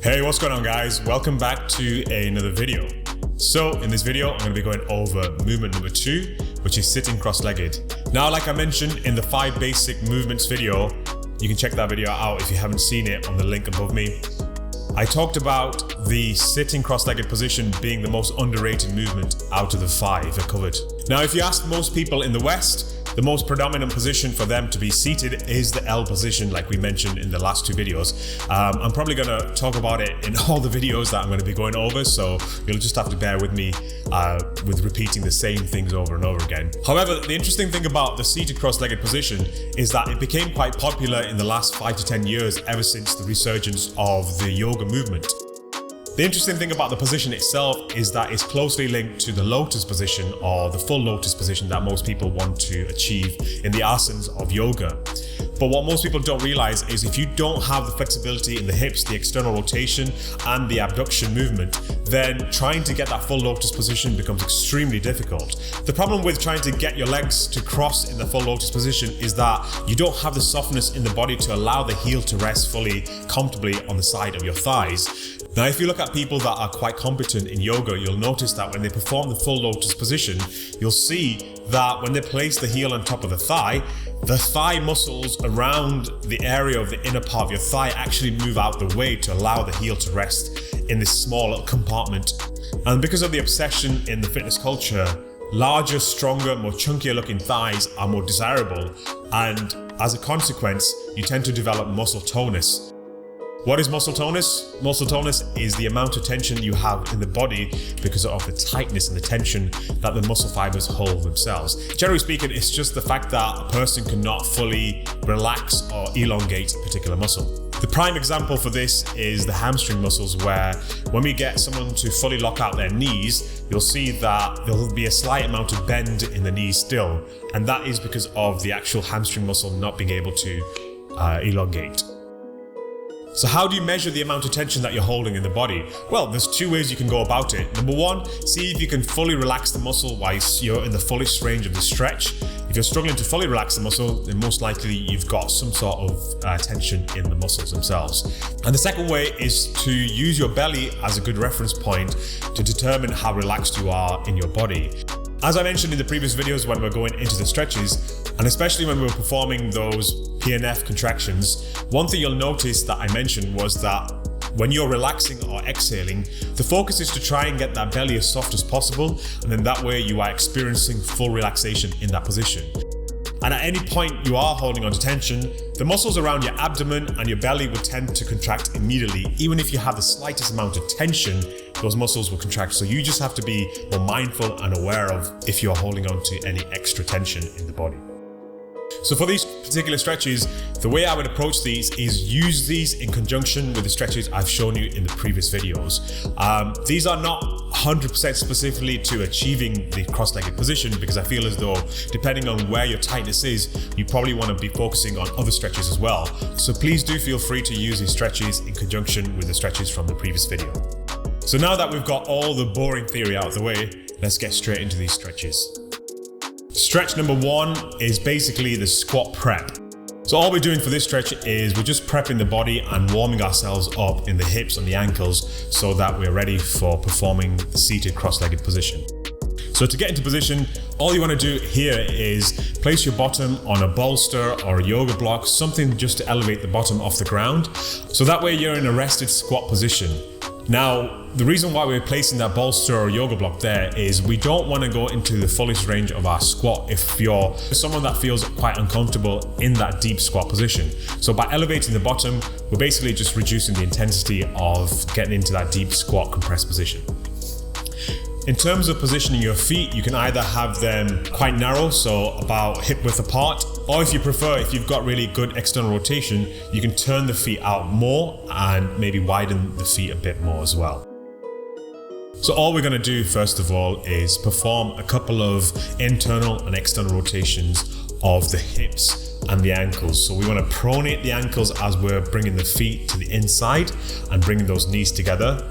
Hey, what's going on guys? Welcome back to another video. So in this video, I'm going to be going over movement number 2, which is sitting cross-legged. Now, like I mentioned in the 5 basic movements video, you can check that video out if you haven't seen it on the link above me. I talked about the sitting cross-legged position being the most underrated movement out of the 5 I covered. Now, if you ask most people in the West, the most predominant position for them to be seated is the L position, like we mentioned in the last 2 videos. I'm probably going to talk about it in all the videos that I'm going to be going over, so you'll just have to bear with me with repeating the same things over and over again. However, the interesting thing about the seated cross-legged position is that it became quite popular in the last 5 to 10 years ever since the resurgence of the yoga movement. The interesting thing about the position itself is that it's closely linked to the lotus position, or the full lotus position that most people want to achieve in the asanas of yoga. But what most people don't realize is if you don't have the flexibility in the hips, the external rotation and the abduction movement, then trying to get that full lotus position becomes extremely difficult. The problem with trying to get your legs to cross in the full lotus position is that you don't have the softness in the body to allow the heel to rest fully comfortably on the side of your thighs. Now, if you look at people that are quite competent in yoga, you'll notice that when they perform the full lotus position, you'll see that when they place the heel on top of the thigh muscles around the area of the inner part of your thigh actually move out the way to allow the heel to rest in this small little compartment. And because of the obsession in the fitness culture, larger, stronger, more chunkier looking thighs are more desirable, and as a consequence, you tend to develop muscle tonus. What is muscle tonus? Muscle tonus is the amount of tension you have in the body because of the tightness and the tension that the muscle fibers hold themselves. Generally speaking, it's just the fact that a person cannot fully relax or elongate a particular muscle. The prime example for this is the hamstring muscles, where when we get someone to fully lock out their knees, you'll see that there'll be a slight amount of bend in the knees still, and that is because of the actual hamstring muscle not being able to elongate. So how do you measure the amount of tension that you're holding in the body? Well, there's 2 ways you can go about it. Number 1, see if you can fully relax the muscle while you're in the fullest range of the stretch. If you're struggling to fully relax the muscle, then most likely you've got some sort of tension in the muscles themselves. And the second way is to use your belly as a good reference point to determine how relaxed you are in your body. As I mentioned in the previous videos when we're going into the stretches, and especially when we were performing those PNF contractions, one thing you'll notice that I mentioned was that when you're relaxing or exhaling, the focus is to try and get that belly as soft as possible, and then that way you are experiencing full relaxation in that position. And at any point you are holding on to tension, the muscles around your abdomen and your belly will tend to contract immediately. Even if you have the slightest amount of tension, those muscles will contract. So you just have to be more mindful and aware of if you're holding on to any extra tension in the body. So for these particular stretches, the way I would approach these is use these in conjunction with the stretches I've shown you in the previous videos. These are not 100% specifically to achieving the cross-legged position, because I feel as though depending on where your tightness is, you probably want to be focusing on other stretches as well. So please do feel free to use these stretches in conjunction with the stretches from the previous video. So now that we've got all the boring theory out of the way, let's get straight into these stretches. Stretch number 1 is basically the squat prep. So all we're doing for this stretch is we're just prepping the body and warming ourselves up in the hips and the ankles so that we're ready for performing the seated cross-legged position. So to get into position, all you want to do here is place your bottom on a bolster or a yoga block, something just to elevate the bottom off the ground. So that way you're in a rested squat position. Now, the reason why we're placing that bolster or yoga block there is we don't want to go into the fullest range of our squat if you're someone that feels quite uncomfortable in that deep squat position. So by elevating the bottom, we're basically just reducing the intensity of getting into that deep squat compressed position. In terms of positioning your feet, you can either have them quite narrow, so about hip width apart, or if you prefer, if you've got really good external rotation, you can turn the feet out more and maybe widen the feet a bit more as well. So all we're going to do first of all is perform a couple of internal and external rotations of the hips and the ankles. So we want to pronate the ankles as we're bringing the feet to the inside and bringing those knees together.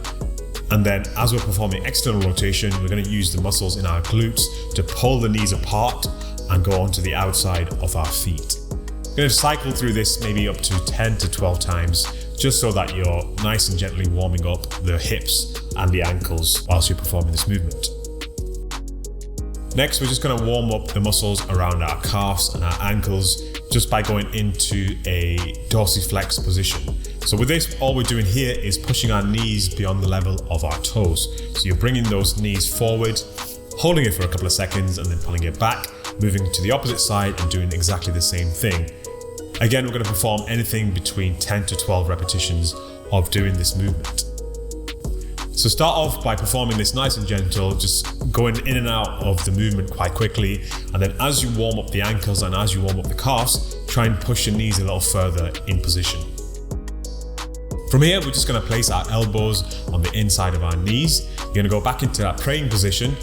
And then as we're performing external rotation, we're going to use the muscles in our glutes to pull the knees apart and go onto the outside of our feet. We're going to cycle through this maybe up to 10 to 12 times just so that you're nice and gently warming up the hips and the ankles whilst you're performing this movement. Next, we're just going to warm up the muscles around our calves and our ankles just by going into a dorsiflex position. So with this, all we're doing here is pushing our knees beyond the level of our toes. So you're bringing those knees forward, holding it for a couple of seconds and then pulling it back, moving to the opposite side and doing exactly the same thing. Again, we're going to perform anything between 10 to 12 repetitions of doing this movement. So start off by performing this nice and gentle, just going in and out of the movement quite quickly. And then as you warm up the ankles and as you warm up the calves, try and push your knees a little further in position. From here, we're just going to place our elbows on the inside of our knees. You're going to go back into that praying position.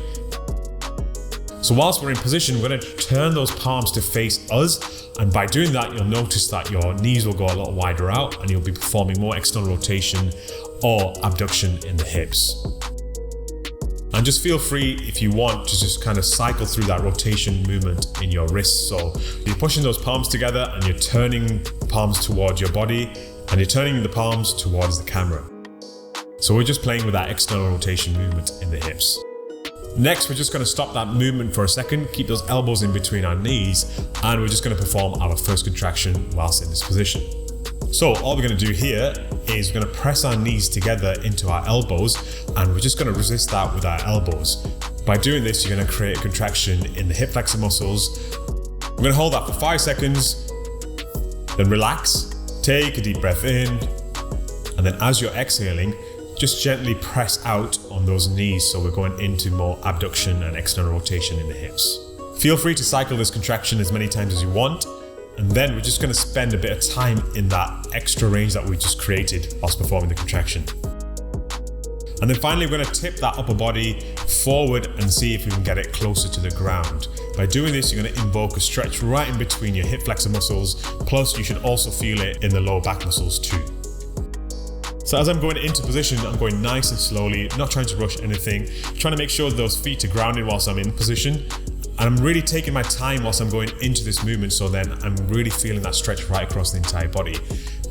So whilst we're in position, we're going to turn those palms to face us. And by doing that, you'll notice that your knees will go a little wider out and you'll be performing more external rotation or abduction in the hips. And just feel free, if you want, to just kind of cycle through that rotation movement in your wrists. So you're pushing those palms together and you're turning palms towards your body and you're turning the palms towards the camera. So we're just playing with that external rotation movement in the hips. Next, we're just going to stop that movement for a second, keep those elbows in between our knees, and we're just going to perform our first contraction whilst in this position. So all we're going to do here is we're going to press our knees together into our elbows, and we're just going to resist that with our elbows. By doing this, you're going to create a contraction in the hip flexor muscles. We're going to hold that for 5 seconds, then relax, take a deep breath in, and then as you're exhaling, just gently press out on those knees, so we're going into more abduction and external rotation in the hips. Feel free to cycle this contraction as many times as you want, and then we're just going to spend a bit of time in that extra range that we just created whilst performing the contraction. And then finally, we're going to tip that upper body forward and see if we can get it closer to the ground. By doing this, you're going to invoke a stretch right in between your hip flexor muscles, plus you should also feel it in the lower back muscles too. So as I'm going into position, I'm going nice and slowly, not trying to rush anything, trying to make sure those feet are grounded whilst I'm in position. And I'm really taking my time whilst I'm going into this movement, so then I'm really feeling that stretch right across the entire body.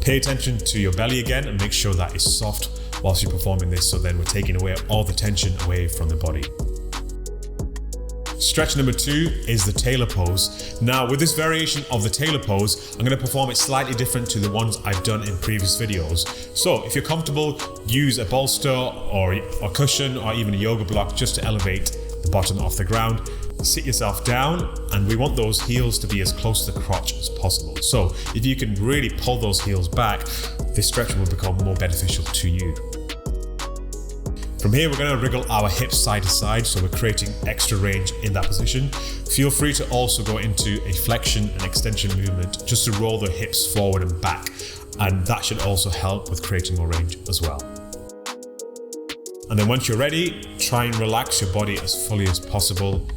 Pay attention to your belly again and make sure that it's soft whilst you're performing this, so then we're taking away all the tension away from the body. Stretch number 2 is the Tailor Pose. Now with this variation of the Tailor Pose, I'm going to perform it slightly different to the ones I've done in previous videos. So if you're comfortable, use a bolster or a cushion or even a yoga block just to elevate the bottom off the ground. Sit yourself down, and we want those heels to be as close to the crotch as possible. So if you can really pull those heels back, this stretch will become more beneficial to you. From here, we're going to wriggle our hips side to side, so we're creating extra range in that position. Feel free to also go into a flexion and extension movement just to roll the hips forward and back, and that should also help with creating more range as well. And then once you're ready, try and relax your body as fully as possible.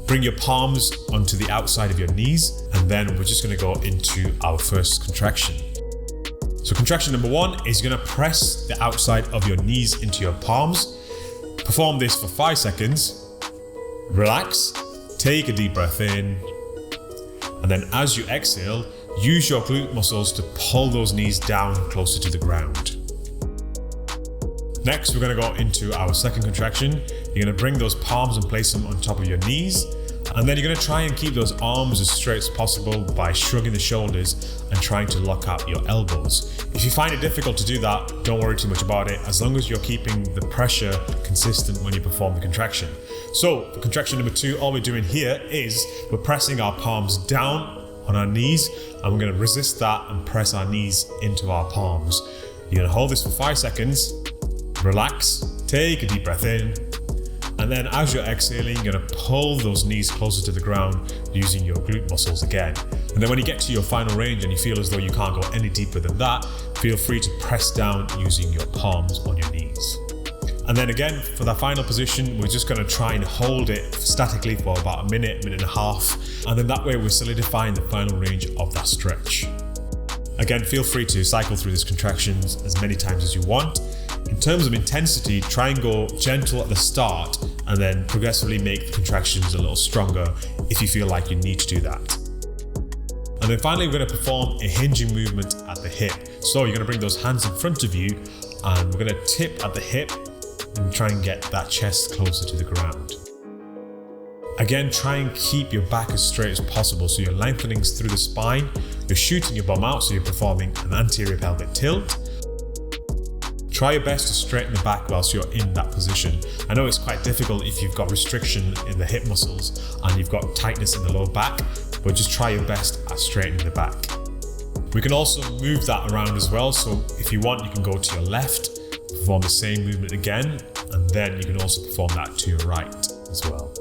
Bring your palms onto the outside of your knees, and then we're just going to go into our first contraction. So contraction number 1 is going to press the outside of your knees into your palms. Perform this for 5 seconds. Relax, take a deep breath in, and then as you exhale, use your glute muscles to pull those knees down closer to the ground. Next, we're going to go into our second contraction. You're going to bring those palms and place them on top of your knees. And then you're going to try and keep those arms as straight as possible by shrugging the shoulders and trying to lock out your elbows. If you find it difficult to do that, don't worry too much about it, as long as you're keeping the pressure consistent when you perform the contraction. So for contraction number 2, all we're doing here is we're pressing our palms down on our knees, and we're going to resist that and press our knees into our palms. You're going to hold this for 5 seconds, relax, take a deep breath in, and then as you're exhaling, you're going to pull those knees closer to the ground using your glute muscles again. And then when you get to your final range and you feel as though you can't go any deeper than that, feel free to press down using your palms on your knees. And then again, for that final position, we're just going to try and hold it statically for about a minute and a half. And then that way we're solidifying the final range of that stretch. Again, feel free to cycle through these contractions as many times as you want. In terms of intensity, try and go gentle at the start and then progressively make the contractions a little stronger if you feel like you need to do that. And then finally, we're going to perform a hinging movement at the hip. So you're going to bring those hands in front of you and we're going to tip at the hip and try and get that chest closer to the ground. Again, try and keep your back as straight as possible. So you're lengthening through the spine, you're shooting your bum out, so you're performing an anterior pelvic tilt. Try your best to straighten the back whilst you're in that position. I know it's quite difficult if you've got restriction in the hip muscles and you've got tightness in the lower back, but just try your best at straightening the back. We can also move that around as well. So if you want, you can go to your left, perform the same movement again, and then you can also perform that to your right as well.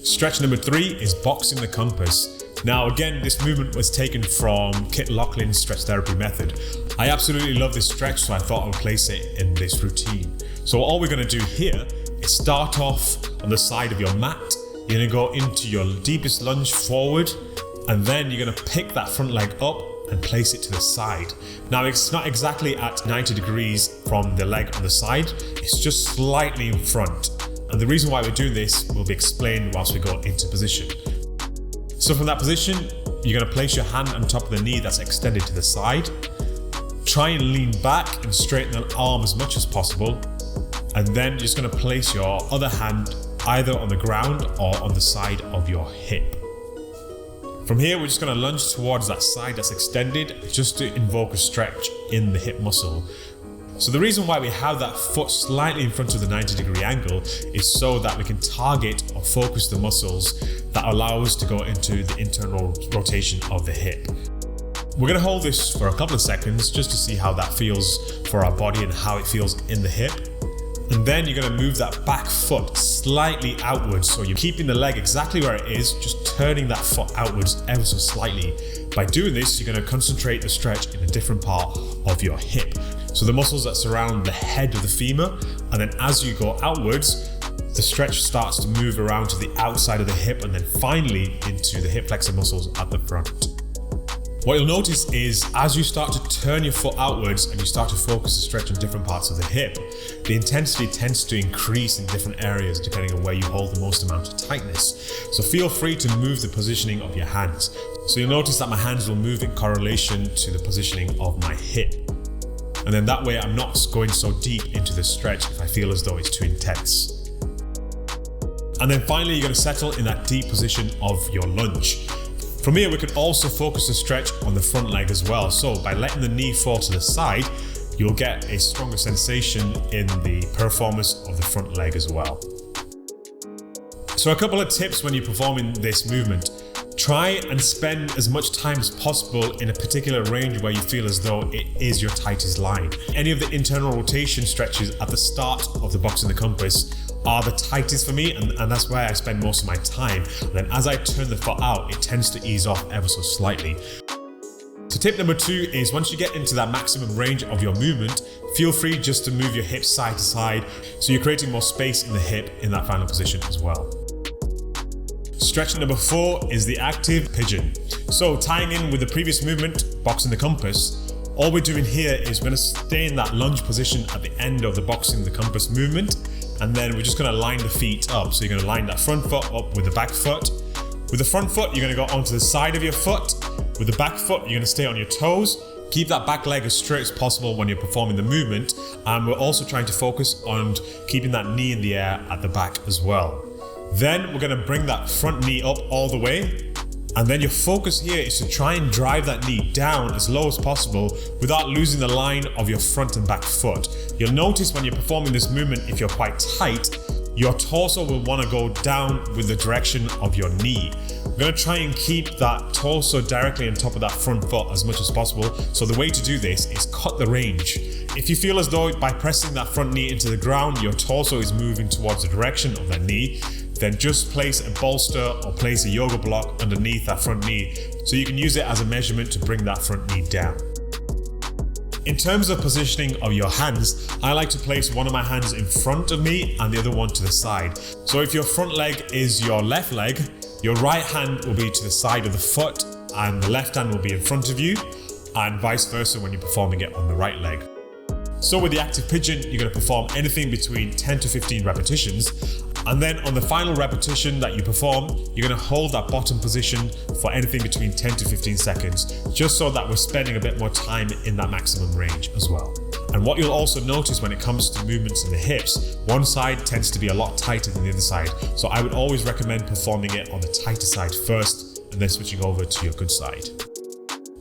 Stretch number 3 is boxing the compass. Now again, this movement was taken from Kit Laughlin's stretch therapy method. I absolutely love this stretch, so I thought I would place it in this routine. So all we're going to do here is start off on the side of your mat. You're going to go into your deepest lunge forward, and then you're going to pick that front leg up and place it to the side. Now it's not exactly at 90 degrees from the leg on the side, it's just slightly in front. And the reason why we're doing this will be explained whilst we go into position. So from that position, you're going to place your hand on top of the knee that's extended to the side. Try and lean back and straighten the arm as much as possible. And then you're just going to place your other hand either on the ground or on the side of your hip. From here, we're just going to lunge towards that side that's extended just to invoke a stretch in the hip muscle. So the reason why we have that foot slightly in front of the 90-degree angle is so that we can target or focus the muscles that allow us to go into the internal rotation of the hip. We're going to hold this for a couple of seconds just to see how that feels for our body and how it feels in the hip. And then you're going to move that back foot slightly outwards. So you're keeping the leg exactly where it is, just turning that foot outwards ever so slightly. By doing this, you're going to concentrate the stretch in a different part of your hip. So the muscles that surround the head of the femur, and then as you go outwards, the stretch starts to move around to the outside of the hip and then finally into the hip flexor muscles at the front. What you'll notice is as you start to turn your foot outwards and you start to focus the stretch on different parts of the hip, the intensity tends to increase in different areas depending on where you hold the most amount of tightness. So feel free to move the positioning of your hands. So you'll notice that my hands will move in correlation to the positioning of my hip. And then that way I'm not going so deep into the stretch if I feel as though it's too intense. And then finally, you're going to settle in that deep position of your lunge. From here, we can also focus the stretch on the front leg as well. So by letting the knee fall to the side, you'll get a stronger sensation in the piriformis of the front leg as well. So a couple of tips when you're performing this movement. Try and spend as much time as possible in a particular range where you feel as though it is your tightest line. Any of the internal rotation stretches at the start of the boxing the compass are the tightest for me, and that's where I spend most of my time. And then as I turn the foot out, it tends to ease off ever so slightly. So tip number 2 is once you get into that maximum range of your movement, feel free just to move your hips side to side so you're creating more space in the hip in that final position as well. Stretch number 4 is the active pigeon. So tying in with the previous movement, boxing the compass, all we're doing here is we're going to stay in that lunge position at the end of the boxing the compass movement, and then we're just going to line the feet up. So you're going to line that front foot up with the back foot. With the front foot, you're going to go onto the side of your foot. With the back foot, you're going to stay on your toes. Keep that back leg as straight as possible when you're performing the movement, and we're also trying to focus on keeping that knee in the air at the back as well. Then we're going to bring that front knee up all the way, and then your focus here is to try and drive that knee down as low as possible without losing the line of your front and back foot. You'll notice when you're performing this movement, if you're quite tight, your torso will want to go down with the direction of your knee. We're going to try and keep that torso directly on top of that front foot as much as possible. So the way to do this is cut the range. If you feel as though by pressing that front knee into the ground, your torso is moving towards the direction of that knee, then just place a bolster or place a yoga block underneath that front knee so you can use it as a measurement to bring that front knee down. In terms of positioning of your hands, I like to place one of my hands in front of me and the other one to the side. So if your front leg is your left leg, your right hand will be to the side of the foot and the left hand will be in front of you, and vice versa when you're performing it on the right leg. So with the active pigeon, you're going to perform anything between 10 to 15 repetitions. And then on the final repetition that you perform, you're gonna hold that bottom position for anything between 10 to 15 seconds, just so that we're spending a bit more time in that maximum range as well. And what you'll also notice when it comes to movements in the hips, one side tends to be a lot tighter than the other side. So I would always recommend performing it on the tighter side first, and then switching over to your good side.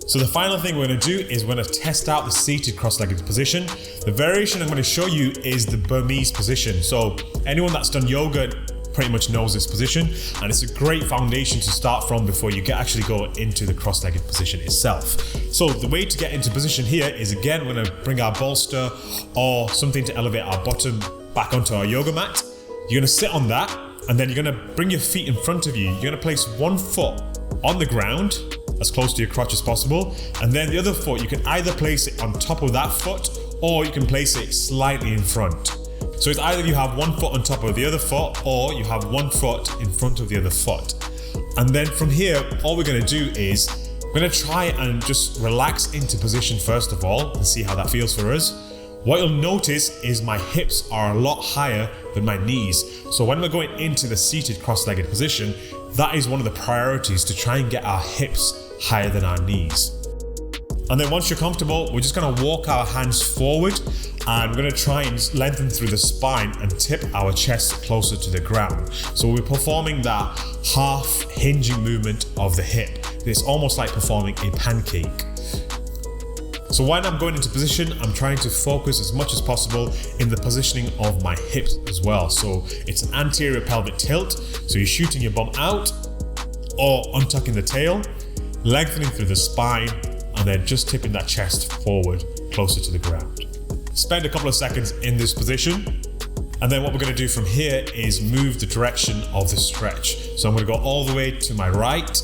So the final thing we're going to do is we're going to test out the seated cross-legged position. The variation I'm going to show you is the Burmese position. So anyone that's done yoga pretty much knows this position, and it's a great foundation to start from before you actually go into the cross-legged position itself. So the way to get into position here is, again, we're going to bring our bolster or something to elevate our bottom back onto our yoga mat. You're going to sit on that, and then you're going to bring your feet in front of you. You're going to place one foot on the ground as close to your crotch as possible, and then the other foot, you can either place it on top of that foot or you can place it slightly in front. So it's either you have one foot on top of the other foot or you have one foot in front of the other foot. And then from here, all we're going to do is we're going to try and just relax into position first of all and see how that feels for us. What you'll notice is my hips are a lot higher than my knees. So when we're going into the seated cross-legged position, that is one of the priorities, to try and get our hips higher than our knees. And then once you're comfortable, we're just going to walk our hands forward, and we're going to try and lengthen through the spine and tip our chest closer to the ground. So we're performing that half hinging movement of the hip. It's almost like performing a pancake. So when I'm going into position, I'm trying to focus as much as possible in the positioning of my hips as well. So it's an anterior pelvic tilt. So you're shooting your bum out or untucking the tail, lengthening through the spine, and then just tipping that chest forward closer to the ground. Spend a couple of seconds in this position. And then what we're going to do from here is move the direction of the stretch. So I'm going to go all the way to my right.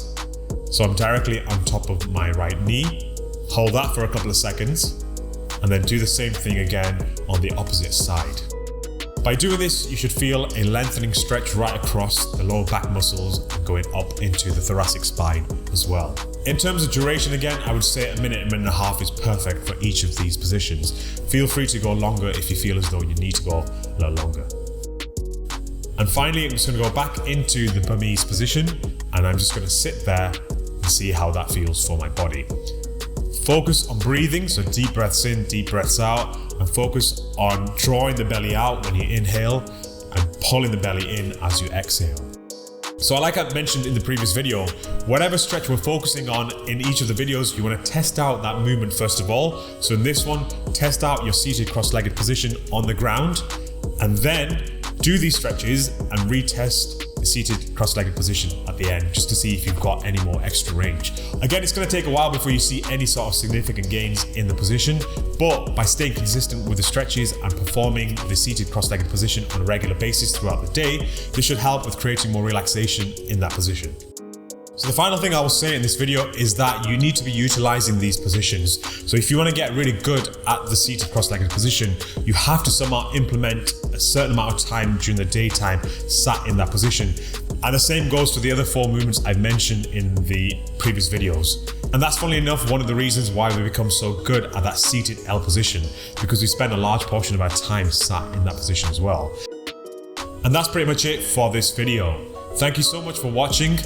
So I'm directly on top of my right knee. Hold that for a couple of seconds, and then do the same thing again on the opposite side. By doing this, you should feel a lengthening stretch right across the lower back muscles and going up into the thoracic spine as well. In terms of duration, again, I would say a minute and a half is perfect for each of these positions. Feel free to go longer if you feel as though you need to go a little longer. And finally, I'm just going to go back into the Burmese position, and I'm just going to sit there and see how that feels for my body. Focus on breathing, so deep breaths in, deep breaths out, and focus on drawing the belly out when you inhale and pulling the belly in as you exhale. So like I mentioned in the previous video, whatever stretch we're focusing on in each of the videos, you want to test out that movement first of all. So in this one, test out your seated cross-legged position on the ground, and then do these stretches and retest the seated cross-legged position at the end, just to see if you've got any more extra range. Again, it's going to take a while before you see any sort of significant gains in the position, but by staying consistent with the stretches and performing the seated cross-legged position on a regular basis throughout the day, this should help with creating more relaxation in that position. So the final thing I will say in this video is that you need to be utilizing these positions. So if you want to get really good at the seated cross-legged position, you have to somehow implement a certain amount of time during the daytime sat in that position. And the same goes for the other 4 movements I mentioned in the previous videos. And that's funnily enough one of the reasons why we become so good at that seated L position, because we spend a large portion of our time sat in that position as well. And that's pretty much it for this video. Thank you so much for watching.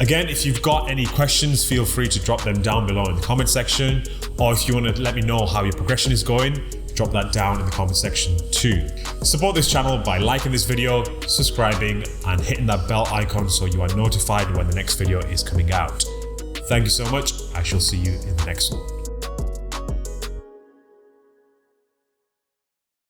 Again, if you've got any questions, feel free to drop them down below in the comment section, or if you want to let me know how your progression is going, drop that down in the comment section too. Support this channel by liking this video, subscribing, and hitting that bell icon so you are notified when the next video is coming out. Thank you so much. I shall see you in the next one.